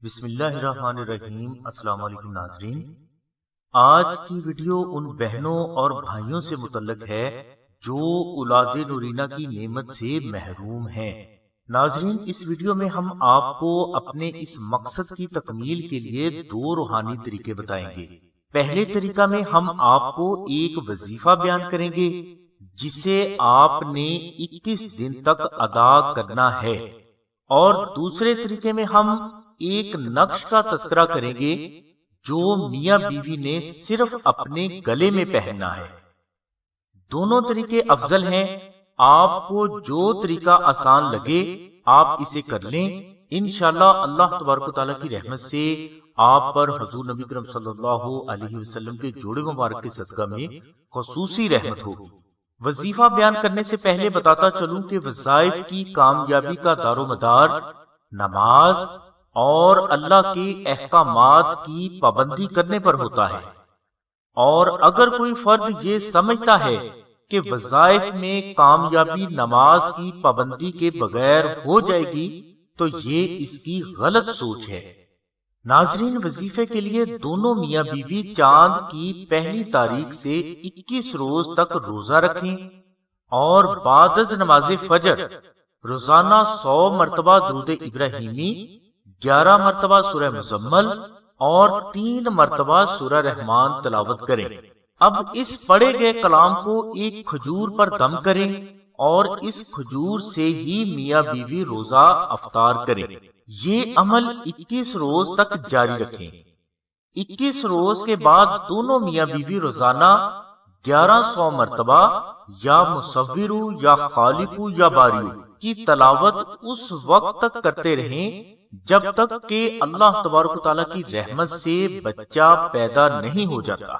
بسم اللہ الرحمن الرحیم۔ السلام علیکم ناظرین، آج کی ویڈیو ان بہنوں اور بھائیوں سے متعلق ہے جو اولاد نورینہ کی نعمت سے محروم ہیں۔ ناظرین، اس ویڈیو میں ہم آپ کو اپنے اس مقصد کی تکمیل کے لیے دو روحانی طریقے بتائیں گے۔ پہلے طریقہ میں ہم آپ کو ایک وظیفہ بیان کریں گے جسے آپ نے 21 دن تک ادا کرنا ہے، اور دوسرے طریقے میں ہم ایک نقش کا تذکرہ کریں گے جو میاں بیوی نے صرف اپنے گلے میں پہننا ہے۔ دونوں طریقے افضل ہیں، آپ کو جو طریقہ آسان لگے آپ اسے کر لیں۔ انشاءاللہ اللہ تبارک و تعالیٰ کی رحمت سے آپ پر حضور نبی کریم صلی اللہ علیہ وسلم کے جوڑے مبارک کے صدقہ میں خصوصی رحمت ہوگی۔ وظیفہ بیان کرنے سے پہلے بتاتا چلوں کہ وظائف کی کامیابی کا دار و مدار نماز اور اللہ کے احکامات کی پابندی کرنے پر ہوتا ہے، اور اگر کوئی فرد یہ سمجھتا ہے کہ وظائف میں کامیابی نماز کی پابندی کے بغیر ہو جائے گی تو یہ اس کی غلط سوچ ہے۔ ناظرین، وظیفے کے لیے دونوں میاں بیوی چاند کی پہلی تاریخ سے 21 روز تک روزہ رکھیں، اور بعد از نماز فجر روزانہ 100 مرتبہ درود ابراہیمی، 11 مرتبہ سورہ مزمل اور 3 مرتبہ سورہ رحمان تلاوت کریں۔ اب اس پڑھے گئے کلام کو ایک کھجور پر دم کریں اور اس کھجور سے ہی میاں بیوی روزہ افطار کریں۔ یہ عمل 21 روز تک جاری رکھیں۔ 21 روز کے بعد دونوں میاں بیوی روزانہ 1100 مرتبہ یا مصورو یا خالقو یا باریو کی تلاوت اس وقت تک کرتے رہیں جب تک کہ اللہ تبارک و تعالیٰ کی رحمت سے بچہ پیدا نہیں ہو جاتا۔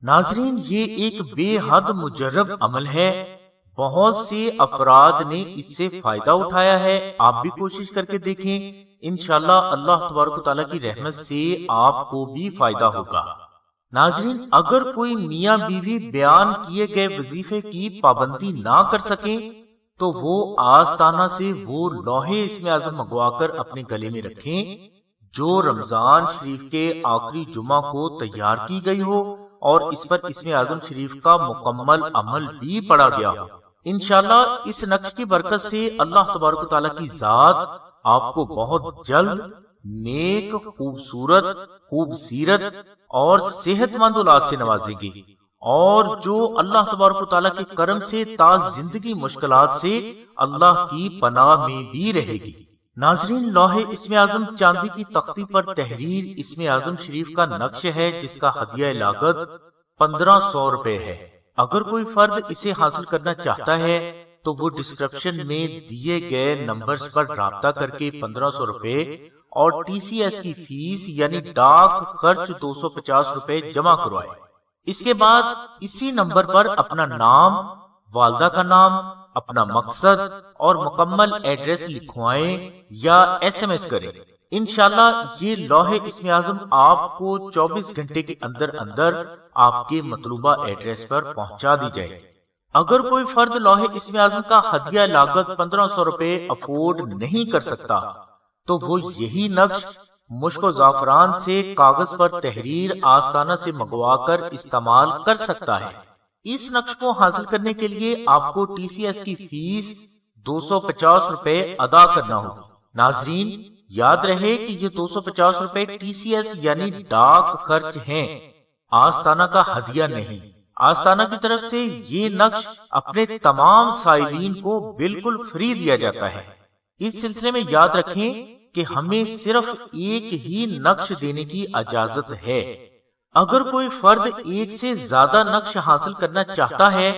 ناظرین، یہ ایک بے حد مجرب عمل ہے، بہت سے افراد نے اس سے فائدہ اٹھایا ہے۔ آپ بھی کوشش کر کے دیکھیں، انشاءاللہ اللہ تبارک و تعالیٰ کی رحمت سے آپ کو بھی فائدہ ہوگا۔ ناظرین، اگر کوئی میاں بیوی بیان کیے گئے وظیفے کی پابندی نہ کر سکیں تو وہ آستانہ سے وہ لوح اسم اعظم منگوا کر اپنے گلے میں رکھیں جو رمضان شریف کے آخری جمعہ کو تیار کی گئی ہو، اور اس پر اسم اعظم شریف کا مکمل عمل بھی پڑھا گیا ہو۔ انشاءاللہ اس نقش کی برکت سے اللہ تبارک و تعالیٰ کی ذات آپ کو بہت جلد نیک، خوبصورت، خوب سیرت اور صحت مند اولاد سے نوازیں گے، اور جو اللہ تبارک و تعالیٰ کے کرم سے تا زندگی مشکلات سے اللہ کی پناہ میں بھی رہے گی۔ ناظرین، لوح اسم اعظم چاندی کی تختی پر تحریر اسم اعظم شریف کا نقش ہے جس کا ہدیہ لاگت 1500 روپے ہے۔ اگر کوئی فرد اسے حاصل کرنا چاہتا ہے تو وہ ڈسکرپشن میں دیے گئے نمبرز پر رابطہ کر کے 1500 روپے اور ٹی سی ایس کی فیس یعنی ڈاک خرچ 250 روپے جمع کروائے۔ اس کے بعد اسی نمبر پر اپنا نام، والدہ کا نام، اپنا مقصد اور مکمل ایڈریس لکھوائیں یا ایس ایم ایس کریں۔ انشاءاللہ یہ لوح اسم اعظم آپ کو 24 گھنٹے کے اندر اندر آپ کے مطلوبہ ایڈریس پر پہنچا دی جائے۔ اگر کوئی فرد لوح اسم اعظم کا ہدیہ لاگت 1500 روپے افورڈ نہیں کر سکتا تو وہ یہی نقش مشک و زعفران سے کاغذ پر تحریر آستانہ سے منگوا کر استعمال کر سکتا ہے۔ اس نقش کو حاصل کرنے کے لیے آپ کو ٹی سی ایس کی فیس 250 روپے ادا کرنا ہوگا۔ ناظرین، یاد رہے کہ یہ 250 روپے ٹی سی ایس یعنی ڈاک خرچ ہیں، آستانہ کا ہدیہ نہیں۔ آستانہ کی طرف سے یہ نقش اپنے تمام سائلین کو بالکل فری دیا جاتا ہے۔ اس سلسلے میں یاد رکھیں کہ ہمیں صرف ایک ہی نقش دینے کی اجازت ہے۔ اگر کوئی فرد ایک سے زیادہ نقش حاصل کرنا چاہتا ہے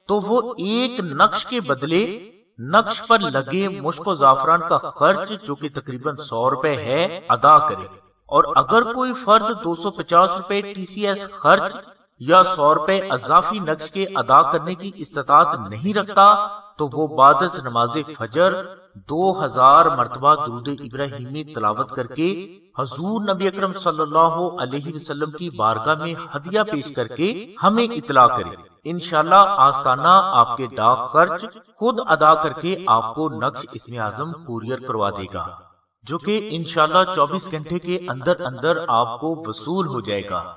تو وہ ایک نقش کے بدلے نقش پر لگے مشک و زعفران کا خرچ جو کہ تقریباً 100 روپے ہے ادا کرے، اور اگر کوئی فرد 250 روپے ٹی سی ایس خرچ یا 100 روپے اضافی نقش کے ادا کرنے کی استطاعت نہیں رکھتا تو وہ بعد از نماز فجر 2000 مرتبہ درود ابراہیمی تلاوت کر کے حضور نبی اکرم صلی اللہ علیہ وسلم کی بارگاہ میں ہدیہ پیش کر کے ہمیں اطلاع کرے۔ انشاءاللہ آستانہ آپ کے ڈاک خرچ خود ادا کر کے آپ کو نقش اسم اعظم کوریئر کروا دے گا۔ جو کہ انشاءاللہ 24 گھنٹے کے اندر اندر آپ کو وصول ہو جائے گا۔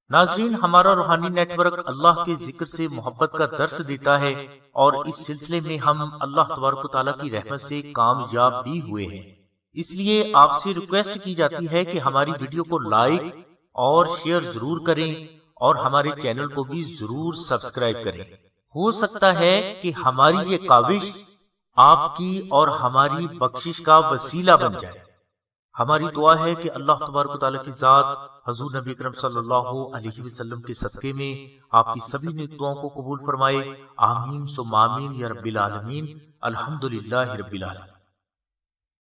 ناظرین، ہمارا روحانی نیٹ ورک اللہ کے ذکر سے محبت کا درس دیتا ہے اور اس سلسلے میں ہم اللہ تبارک و تعالیٰ کی رحمت سے کامیاب بھی ہوئے ہیں۔ اس لیے آپ سے ریکویسٹ کی جاتی ہے کہ ہماری ویڈیو کو لائک اور شیئر ضرور کریں اور ہمارے چینل کو بھی ضرور سبسکرائب کریں۔ ہو سکتا ہے کہ ہماری یہ کاوش آپ کی اور ہماری بخشش کا وسیلہ بن جائے۔ ہماری دعا ہے کہ اللہ تبارک و تعالیٰ کی ذات حضور نبی اکرم صلی اللہ علیہ وسلم کے صدقے میں آپ کی سبھی نیک دعاؤں کو قبول فرمائے۔ آمین ثم آمین یا رب العالمین۔ الحمدللہ رب العالمین۔